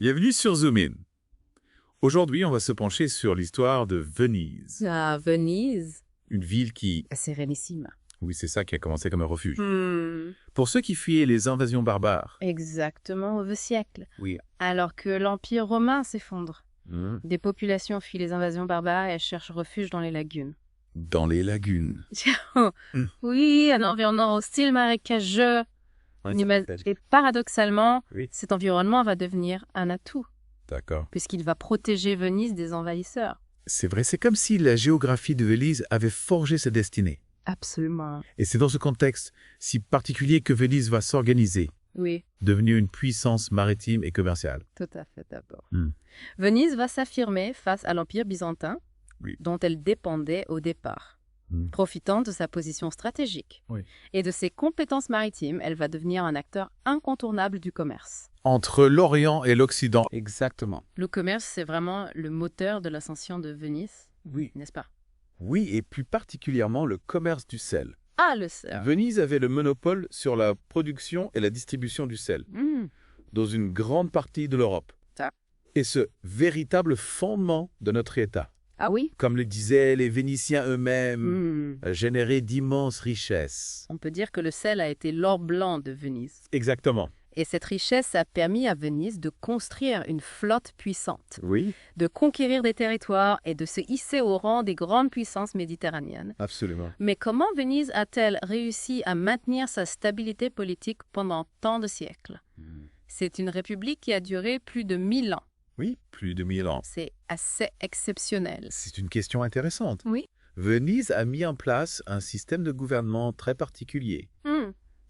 Bienvenue sur Zoom In. Aujourd'hui, on va se pencher sur l'histoire de Venise, Ah, Venise, une ville qui... sérénissime. Oui, c'est ça qui a commencé comme un refuge. Hmm, Pour ceux qui fuyaient les invasions barbares. exactement au siècle. Oui. Alors que l'Empire romain s'effondre. Hmm. Des populations fuient les invasions barbares et elles cherchent refuge dans les lagunes. Dans les lagunes. Oui, un environnement hostile, marécageux. Et paradoxalement, Oui. cet environnement va devenir un atout, D'accord. puisqu'il va protéger Venise des envahisseurs. C'est vrai, c'est comme si la géographie de Venise avait forgé sa destinée. Absolument. Et c'est dans ce contexte si particulier que Venise va s'organiser, Oui, devenir une puissance maritime et commerciale. tout à fait d'abord. Hmm. Venise va s'affirmer face à l'Empire byzantin, Oui. dont elle dépendait au départ. Hmm. Profitant de sa position stratégique Oui. et de ses compétences maritimes, elle va devenir un acteur incontournable du commerce. Entre l'Orient et l'Occident. Exactement. Le commerce, c'est vraiment le moteur de l'ascension de Venise, Oui. n'est-ce pas? Oui, et plus particulièrement le commerce du sel. Ah, le sel. Venise avait le monopole sur la production et la distribution du sel dans une grande partie de l'Europe. Ça. Et ce véritable fondement de notre État. Ah oui? Comme le disaient les Vénitiens eux-mêmes, Hmm. générer d'immenses richesses. On peut dire que le sel a été l'or blanc de Venise. Exactement. Et cette richesse a permis à Venise de construire une flotte puissante, Oui, de conquérir des territoires et de se hisser au rang des grandes puissances méditerranéennes. absolument. Mais comment Venise a-t-elle réussi à maintenir sa stabilité politique pendant tant de siècles? C'est une république qui a duré plus de 1000 ans. Oui, plus de 1000 ans. C'est assez exceptionnel. C'est une question intéressante. Oui. Venise a mis en place un système de gouvernement très particulier,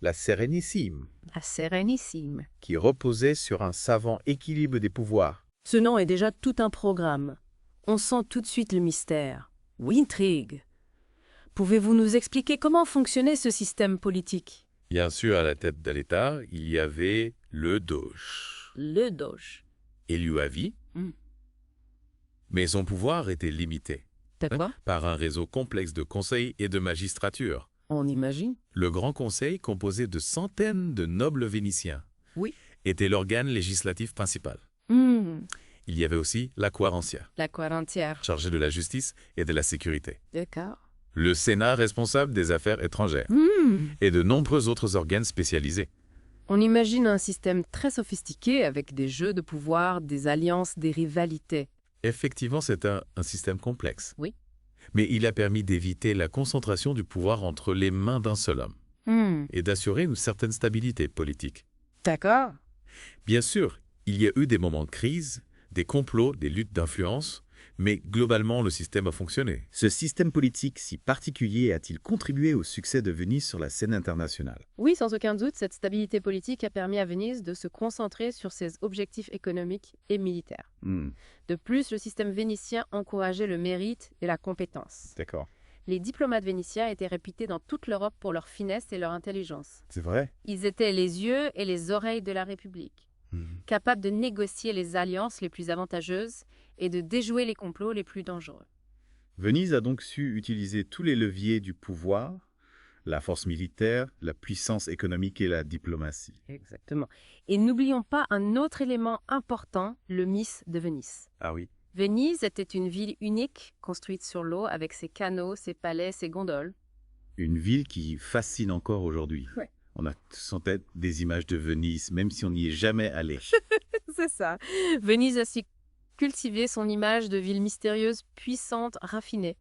la Sérénissime, La Sérénissime. qui reposait sur un savant équilibre des pouvoirs. Ce nom est déjà tout un programme. On sent tout de suite le mystère. Oui, intrigue. Pouvez-vous nous expliquer comment fonctionnait ce système politique? Bien sûr, à la tête de l'État, il y avait le Doge, Le Doge. élu à vie, Hmm. mais son pouvoir était limité D'accord. par un réseau complexe de conseils et de magistrature. On imagine. Le Grand Conseil, composé de centaines de nobles vénitiens, Oui. était l'organe législatif principal. Il y avait aussi la Quarantia, La quarantière. chargée de la justice et de la sécurité. D'accord. Le Sénat, responsable des affaires étrangères. Et de nombreux autres organes spécialisés. On imagine un système très sophistiqué avec des jeux de pouvoir, des alliances, des rivalités. Effectivement, c'est un système complexe. Oui. Mais il a permis d'éviter la concentration du pouvoir entre les mains d'un seul homme et d'assurer une certaine stabilité politique. D'accord. Bien sûr, il y a eu des moments de crise, des complots, des luttes d'influence, mais globalement, le système a fonctionné. Ce système politique si particulier a-t-il contribué au succès de Venise sur la scène internationale? Oui, sans aucun doute, cette stabilité politique a permis à Venise de se concentrer sur ses objectifs économiques et militaires. De plus, le système vénitien encourageait le mérite et la compétence. D'accord. Les diplomates vénitiens étaient réputés dans toute l'Europe pour leur finesse et leur intelligence. C'est vrai? Ils étaient les yeux et les oreilles de la République, capables de négocier les alliances les plus avantageuses et de déjouer les complots les plus dangereux. Venise a donc su utiliser tous les leviers du pouvoir, la force militaire, la puissance économique et la diplomatie. Exactement. Et n'oublions pas un autre élément important, le Miss de Venise. Ah oui? Venise était une ville unique, construite sur l'eau, avec ses canaux, ses palais, ses gondoles. Une ville qui fascine encore aujourd'hui. Ouais. On a tous en tête des images de Venise, même si on n'y est jamais allé. C'est ça. Venise a su cultiver son image de ville mystérieuse, puissante, raffinée.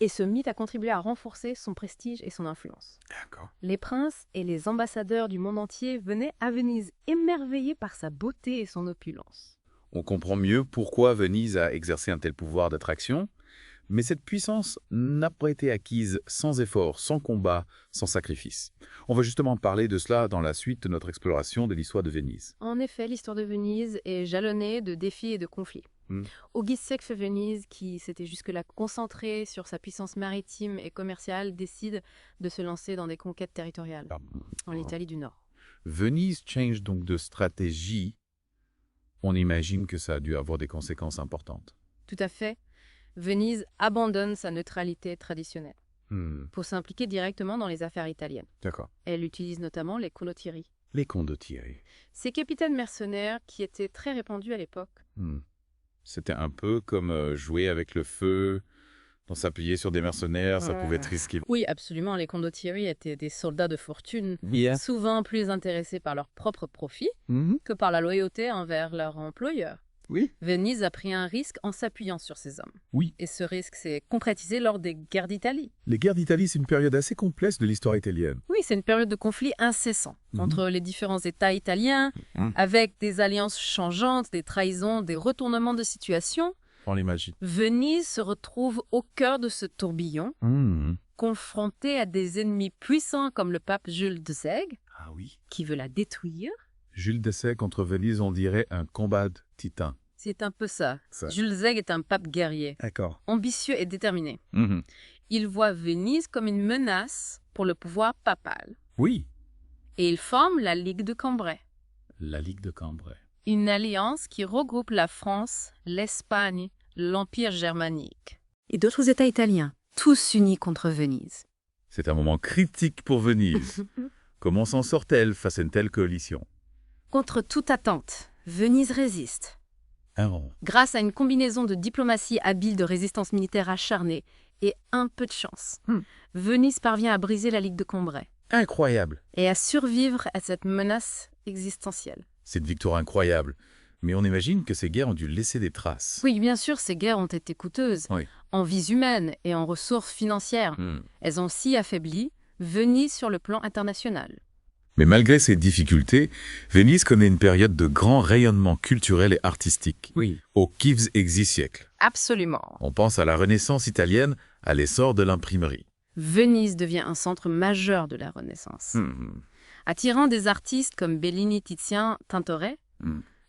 Et ce mythe a contribué à renforcer son prestige et son influence. D'accord. Les princes et les ambassadeurs du monde entier venaient à Venise, émerveillés par sa beauté et son opulence. On comprend mieux pourquoi Venise a exercé un tel pouvoir d'attraction, mais cette puissance n'a pas été acquise sans effort, sans combat, sans sacrifice. On va justement parler de cela dans la suite de notre exploration de l'histoire de Venise. En effet, l'histoire de Venise est jalonnée de défis et de conflits. Auguste VI Venise, qui s'était jusque-là concentré sur sa puissance maritime et commerciale, décide de se lancer dans des conquêtes territoriales en Italie du Nord. Venise change donc de stratégie. On imagine que ça a dû avoir des conséquences importantes. Tout à fait. Venise abandonne sa neutralité traditionnelle pour s'impliquer directement dans les affaires italiennes. D'accord. Elle utilise notamment les condottieri, Les condottieri. Ces capitaines mercenaires qui étaient très répandus à l'époque. C'était un peu comme jouer avec le feu, donc s'appuyer sur des mercenaires, ça pouvait être risqué. Oui, absolument. Les condottieri étaient des soldats de fortune, souvent plus intéressés par leur propre profit que par la loyauté envers leur employeur. Oui. Venise a pris un risque en s'appuyant sur ces hommes. Oui. Et ce risque s'est concrétisé lors des guerres d'Italie. Les guerres d'Italie, c'est une période assez complexe de l'histoire italienne. Oui, c'est une période de conflit incessant entre les différents États italiens, avec des alliances changeantes, des trahisons, des retournements de situation. On l'imagine. Venise se retrouve au cœur de ce tourbillon, confrontée à des ennemis puissants comme le pape Jules II, Ah oui. qui veut la détruire. Jules II contre Venise, on dirait un combat de titans. C'est un peu ça. Jules II est un pape guerrier, D'accord. ambitieux et déterminé. Il voit Venise comme une menace pour le pouvoir papal. Oui. Et il forme la Ligue de Cambrai. La Ligue de Cambrai. Une alliance qui regroupe la France, l'Espagne, l'Empire germanique. Et d'autres États italiens, tous unis contre Venise. C'est un moment critique pour Venise. Comment s'en sort-elle face à une telle coalition? Contre toute attente, Venise résiste. Grâce à une combinaison de diplomatie habile, de résistance militaire acharnée et un peu de chance, Venise parvient à briser la Ligue de Cambrai. Incroyable. Et à survivre à cette menace existentielle. C'est une victoire incroyable. Mais on imagine que ces guerres ont dû laisser des traces. Oui, bien sûr, ces guerres ont été coûteuses. En vies humaines et en ressources financières. Elles ont si affaibli Venise sur le plan international. Mais malgré ces difficultés, Venise connaît une période de grand rayonnement culturel et artistique. Au XV siècle. Absolument. On pense à la Renaissance italienne, à l'essor de l'imprimerie. Venise devient un centre majeur de la Renaissance. Attirant des artistes comme Bellini, Titien, Tintoret,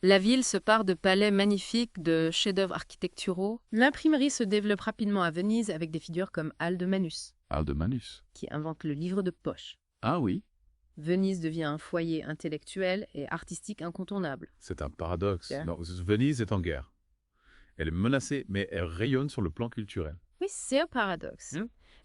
la ville se pare de palais magnifiques, de chefs-d'œuvre architecturaux. L'imprimerie se développe rapidement à Venise avec des figures comme Aldemanus, qui invente le livre de poche. Ah oui. Venise devient un foyer intellectuel et artistique incontournable. C'est un paradoxe. Non, Venise est en guerre. Elle est menacée, mais elle rayonne sur le plan culturel. Oui, c'est un paradoxe.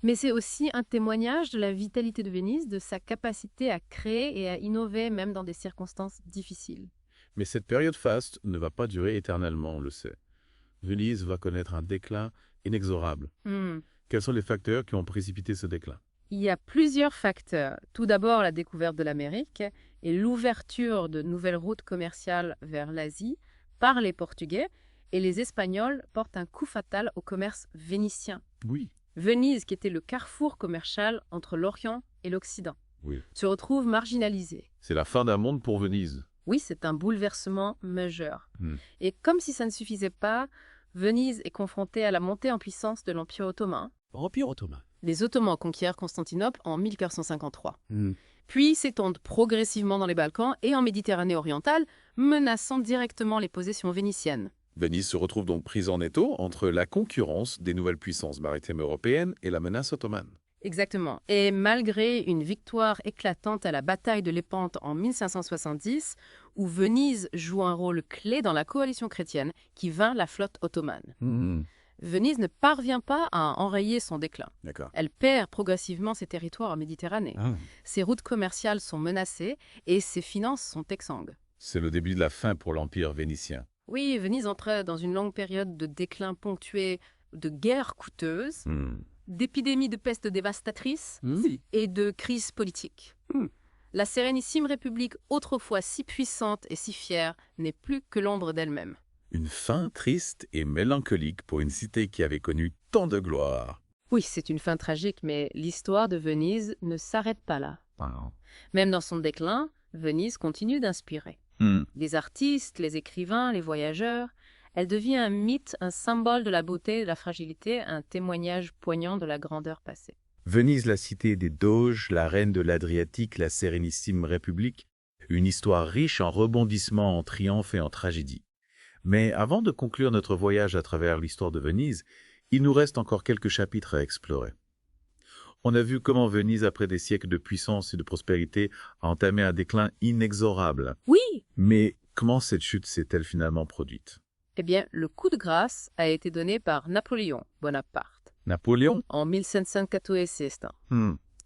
Mais c'est aussi un témoignage de la vitalité de Venise, de sa capacité à créer et à innover même dans des circonstances difficiles. Mais cette période faste ne va pas durer éternellement, on le sait. Venise va connaître un déclin inexorable. Quels sont les facteurs qui ont précipité ce déclin? Il y a plusieurs facteurs. Tout d'abord, la découverte de l'Amérique et l'ouverture de nouvelles routes commerciales vers l'Asie par les Portugais, et les Espagnols portent un coup fatal au commerce vénitien. Oui. Venise, qui était le carrefour commercial entre l'Orient et l'Occident, se retrouve marginalisée. C'est la fin d'un monde pour Venise. Oui, c'est un bouleversement majeur. Et comme si ça ne suffisait pas, Venise est confrontée à la montée en puissance de l'Empire ottoman. Les Ottomans conquièrent Constantinople en 1453. Puis s'étendent progressivement dans les Balkans et en Méditerranée orientale, menaçant directement les possessions vénitiennes. Venise se retrouve donc prise en étau entre la concurrence des nouvelles puissances maritimes européennes et la menace ottomane. Exactement. Et malgré une victoire éclatante à la bataille de Lépante en 1570, où Venise joue un rôle clé dans la coalition chrétienne qui vainc la flotte ottomane. Venise ne parvient pas à enrayer son déclin. Elle perd progressivement ses territoires en Méditerranée. Ses routes commerciales sont menacées et ses finances sont exsangues. C'est le début de la fin pour l'Empire vénitien. Oui, Venise entrait dans une longue période de déclin ponctué de guerres coûteuses, d'épidémies de peste dévastatrices et de crises politiques. La sérénissime République, autrefois si puissante et si fière, n'est plus que l'ombre d'elle-même. Une fin triste et mélancolique pour une cité qui avait connu tant de gloire. Oui, c'est une fin tragique, mais l'histoire de Venise ne s'arrête pas là. Même dans son déclin, Venise continue d'inspirer. Les artistes, les écrivains, les voyageurs, elle devient un mythe, un symbole de la beauté et de la fragilité, un témoignage poignant de la grandeur passée. Venise, la cité des Doges, la reine de l'Adriatique, la sérénissime République, une histoire riche en rebondissements, en triomphes et en tragédies. Mais avant de conclure notre voyage à travers l'histoire de Venise, il nous reste encore quelques chapitres à explorer. On a vu comment Venise, après des siècles de puissance et de prospérité, a entamé un déclin inexorable. Oui! Mais comment cette chute s'est-elle finalement produite? Eh bien, le coup de grâce a été donné par Napoléon Bonaparte. Napoléon? En 1714.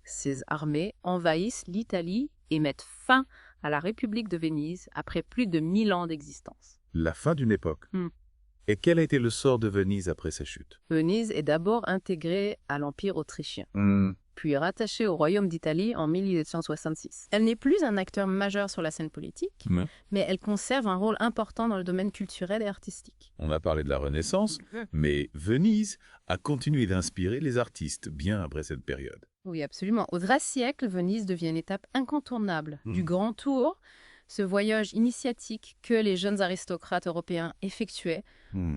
Ses armées envahissent l'Italie et mettent fin à la République de Venise après plus de 1000 ans d'existence. La fin d'une époque. Et quel a été le sort de Venise après sa chute? Venise est d'abord intégrée à l'Empire autrichien, puis rattachée au Royaume d'Italie en 1866. Elle n'est plus un acteur majeur sur la scène politique, mais elle conserve un rôle important dans le domaine culturel et artistique. On a parlé de la Renaissance, mais Venise a continué d'inspirer les artistes bien après cette période. Oui, absolument. Au XIIIe siècle, Venise devient une étape incontournable du Grand Tour, ce voyage initiatique que les jeunes aristocrates européens effectuaient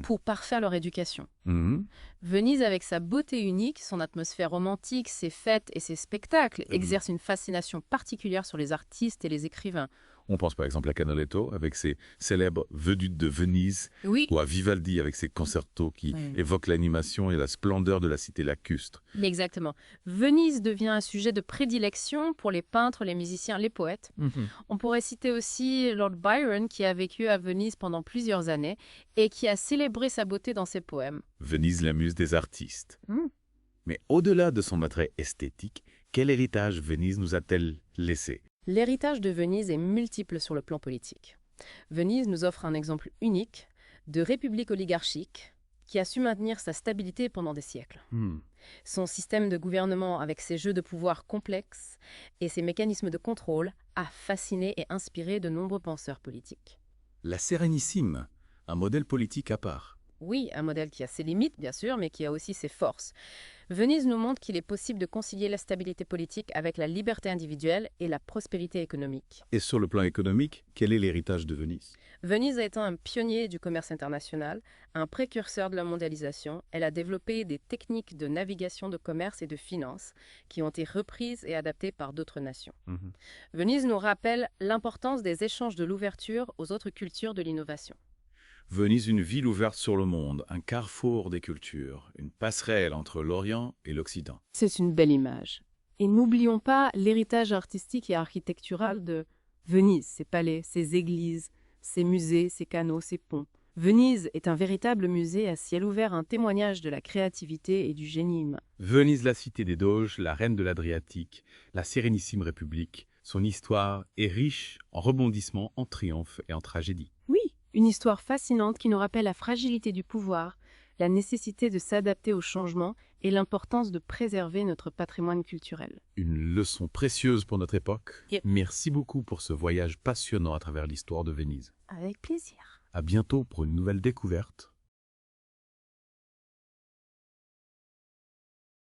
pour parfaire leur éducation. Venise, avec sa beauté unique, son atmosphère romantique, ses fêtes et ses spectacles, exerce une fascination particulière sur les artistes et les écrivains. On pense par exemple à Canaletto avec ses célèbres Vedues de Venise, ou à Vivaldi avec ses concertos qui évoquent l'animation et la splendeur de la cité lacustre. Exactement. Venise devient un sujet de prédilection pour les peintres, les musiciens, les poètes. On pourrait citer aussi Lord Byron qui a vécu à Venise pendant plusieurs années et qui a célébré sa beauté dans ses poèmes. Venise, la muse des artistes. Mais au-delà de son attrait esthétique, quel héritage Venise nous a-t-elle laissé? L'héritage de Venise est multiple sur le plan politique. Venise nous offre un exemple unique de république oligarchique qui a su maintenir sa stabilité pendant des siècles. Son système de gouvernement avec ses jeux de pouvoir complexes et ses mécanismes de contrôle a fasciné et inspiré de nombreux penseurs politiques. La Sérénissime, un modèle politique à part. Oui, un modèle qui a ses limites, bien sûr, mais qui a aussi ses forces. Venise nous montre qu'il est possible de concilier la stabilité politique avec la liberté individuelle et la prospérité économique. Et sur le plan économique, quel est l'héritage de Venise? Venise a été un pionnier du commerce international, un précurseur de la mondialisation. Elle a développé des techniques de navigation, de commerce et de finance qui ont été reprises et adaptées par d'autres nations. Venise nous rappelle l'importance des échanges de l'ouverture aux autres cultures de l'innovation. Venise, une ville ouverte sur le monde, un carrefour des cultures, une passerelle entre l'Orient et l'Occident. C'est une belle image. Et n'oublions pas l'héritage artistique et architectural de Venise, ses palais, ses églises, ses musées, ses canaux, ses ponts. Venise est un véritable musée à ciel ouvert, un témoignage de la créativité et du génie humain. Venise, la cité des Doges, la reine de l'Adriatique, la sérénissime République, son histoire est riche en rebondissements, en triomphes et en tragédies. Oui, une histoire fascinante qui nous rappelle la fragilité du pouvoir, la nécessité de s'adapter au changement et l'importance de préserver notre patrimoine culturel. Une leçon précieuse pour notre époque. Merci beaucoup pour ce voyage passionnant à travers l'histoire de Venise. Avec plaisir. À bientôt pour une nouvelle découverte.